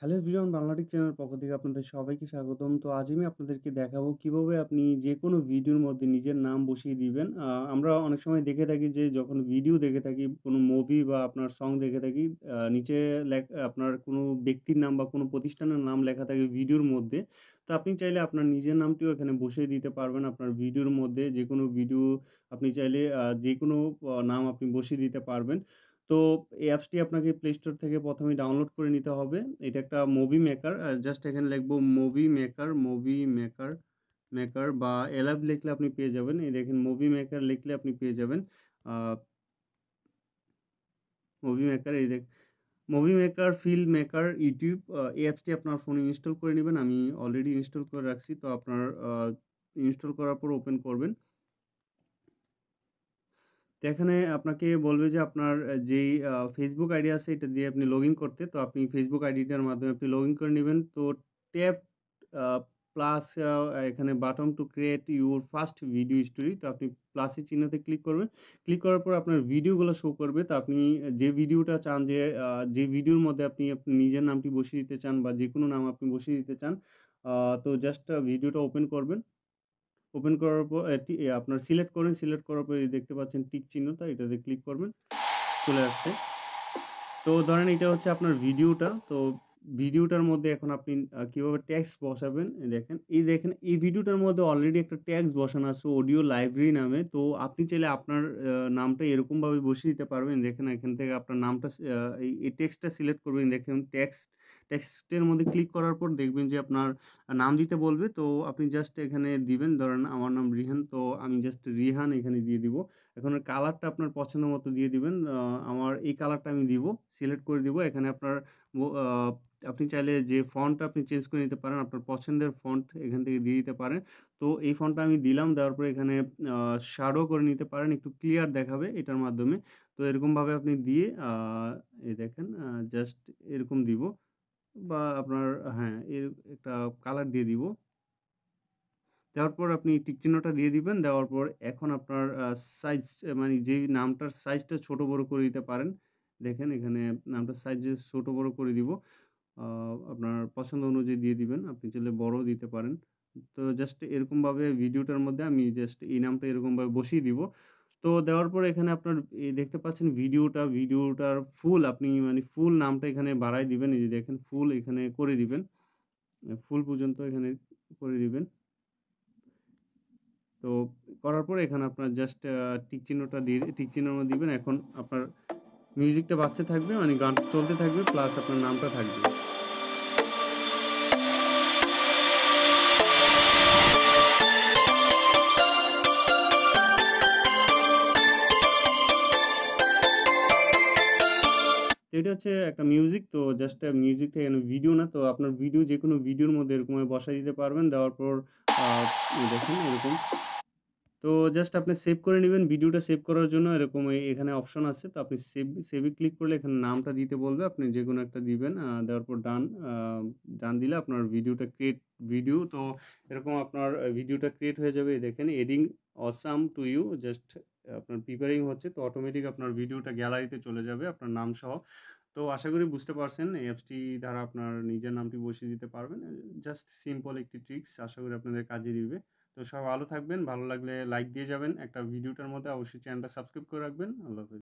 Hello everyone বাংলাটিক চ্যানেলের পক্ষ থেকে আপনাদের সবাইকে স্বাগতম। তো আজ আমি আপনাদেরকে দেখাবো কিভাবে আপনি যেকোনো ভিডিওর মধ্যে নিজের নাম বসিয়ে দিবেন। আমরা অনেক সময় দেখে থাকি যে যখন ভিডিও দেখে থাকি, কোনো মুভি বা আপনার সং দেখে থাকি, নিচে আপনার কোনো ব্যক্তির নাম বা কোনো প্রতিষ্ঠানের নাম লেখা থাকে ভিডিওর মধ্যে। তো আপনি চাইলে আপনার নিজের নামটিও এখানে বসিয়ে দিতে পারবেন। আপনার ভিডিওর মধ্যে যেকোনো ভিডিও আপনি চাইলে যেকোনো নাম আপনি বসিয়ে দিতে পারবেন। তো এই অ্যাপসটি আপনাকে প্লে স্টোর থেকে ১ম এই ডাউনলোড করে নিতে হবে। এটা একটা মুভি মেকার। জাস্ট এখানে লিখবো মুভি মেকার বা এলআইভ লিখলে আপনি পেয়ে যাবেন। এই দেখেন মুভি মেকার লিখলে আপনি পেয়ে যাবেন। আ মুভি মেকার এই movie maker, film maker, YouTube এই অ্যাপসটি আপনার ফোনে ইনস্টল করে নিবেন। আমি অলরেডি ইনস্টল করে রাখছি। তো আপনার ইনস্টল করার পর ওপেন করবেন। তো এখানে আপনাকে বলবে যে আপনার যেই Facebook আইডি আছে এটা দিয়ে আপনি লগইন করতে। তো আপনি Facebook আইডিটার মাধ্যমে আপনি লগইন করে নিবেন। তো ট্যাব আ প্লাস এখানে button to create your first video story. তো আপনি প্লাসের চিহ্নতে ক্লিক করবেন। ক্লিক করার পর আপনার ভিডিওগুলো শো করবে। তো আপনি যে ভিডিওটা চান যে যে ভিডিওর মধ্যে আপনি আপনার নিজের নামটি বসিয়ে দিতে চান বা যেকোনো নাম আপনি বসিয়ে দিতে চান, আ তো জাস্ট ভিডিওটা ওপেন করবেন। ওপেন করার পর আপনার সিলেক্ট করেন। সিলেক্ট করার পরে এই দেখতে পাচ্ছেন টিক চিহ্নটা, এটাতে ক্লিক করবেন। চলে আসছে। তো ধরেন এটা হচ্ছে আপনার ভিডিওটা। তো ভিডিওটার মধ্যে এখন আপনি কিভাবে টেক্সট বসাবেন দেখেন এই ভিডিওটার মধ্যে অলরেডি একটা টেক্সট বসানো আছে অডিও লাইব্রেরি নামে। তো আপনি চাইলে আপনার নামটা এরকমভাবে বসিয়ে দিতে পারবেন। দেখেন এখান থেকে আপনার নামটা এই টেক্সটটা সিলেক্ট করবেন। দেখেন টেক্সটের মধ্যে ক্লিক করার পর দেখবেন যে আপনার নাম দিতে বলবে। তো আপনি জাস্ট এখানে দিবেন। ধরেন আমার নাম রিহান। তো আমি জাস্ট রিহান এখানে দিয়ে দিব। এখন কালারটা আপনার পছন্দ মতো দিয়ে দিবেন। আমার এই কালারটা আমি দিব। সিলেক্ট করে দিব। এখানে আপনার ও আপনি চাইলে যে ফন্টটা আপনি চেঞ্জ করে নিতে পারেন। আপনার পছন্দের ফন্ট এখান থেকে দিয়ে দিতে পারেন। তো এই ফন্টটা আমি দিলাম। দেওয়ার পরে এখানে শ্যাডো করে নিতে পারেন। একটু ক্লিয়ার দেখাবে এটার মাধ্যমে। তো এরকমভাবে আপনি দিয়ে এই দেখেন জাস্ট এরকম দিব বা আপনার হ্যাঁ, একটা কালার দিয়ে দিব। দেওয়ার পর আপনি টিক চিহ্নটা দিয়ে দিবেন। দেওয়ার পর এখন আপনার সাইজ মানে যেই নামটার সাইজটা ছোট বড় করে দিতে পারেন। দেখেন এখানে নামটার সাইজ যে ছোট বড় করে দিব। আ আপনার পছন্দ অনুযায়ী দিয়ে দিবেন। আপনি চাইলে বড়ও দিতে পারেন। তো জাস্ট এরকমভাবে ভিডিওটার মধ্যে আমি জাস্ট এই নামটা এরকমভাবে বসিয়ে দিব। তো দেওয়ার পরে এখানে আপনার দেখতে পাচ্ছেন ভিডিওটার ফুল আপনি মানে ফুল নামটা এখানে বাড়ায় দিবেন। এই যে দেখেন ফুল এখানে করে দিবেন। ফুল পর্যন্ত এখানে করে দিবেন। তো করার পরে এখানে আপনার জাস্ট টিক চিহ্নটা দিয়ে টিক চিহ্ন দিবেন। এখন আপনার মিউজিকটা বাজতে থাকবে মানে গানটা চলতে থাকবে প্লাস আপনার নামটা থাকবে। তো এটা হচ্ছে একটা মিউজিক। তো জাস্ট মিউজিকটা এখানে ভিডিও না। তো আপনার ভিডিও যেকোনো ভিডিওর মধ্যে এরকমভাবে বসায় দিতে পারবেন। দেওয়ার পর আ দেখেন এরকম। তো জাস্ট আপনি সেভ করে নিবেন। ভিডিওটা সেভ করার জন্য এরকম এখানে অপশন আছে। তো আপনি সেভে ক্লিক করলে এখানে নামটা দিতে বলবে। আপনি যেকোনো একটা দিবেন। দেওয়ার পর ডান দিলে আপনার ভিডিওটা ভিডিও তো এরকম আপনার ভিডিওটা ক্রিয়েট হয়ে যাবে। এই দেখেন adding awesome to you just আপনার প্রিপেয়ারিং হচ্ছে। তো অটোমেটিক আপনার ভিডিওটা গ্যালারিতে চলে যাবে আপনার নাম সহ। তো আশা করি বুঝতে পারছেন এই অ্যাপসটি দ্বারা আপনার নিজের নামটি বসিয়ে দিতে পারবেন। জাস্ট সিম্পল একটি ট্রিকস আশা করি আপনাদের কাজে দিবে। তো সবাই ভালো থাকবেন। ভালো লাগলে লাইক দিয়ে যাবেন। একটা ভিডিওটার মধ্যে অবশ্যই চ্যানেলটা সাবস্ক্রাইব করে রাখবেন। আল্লাহ হাফেজ।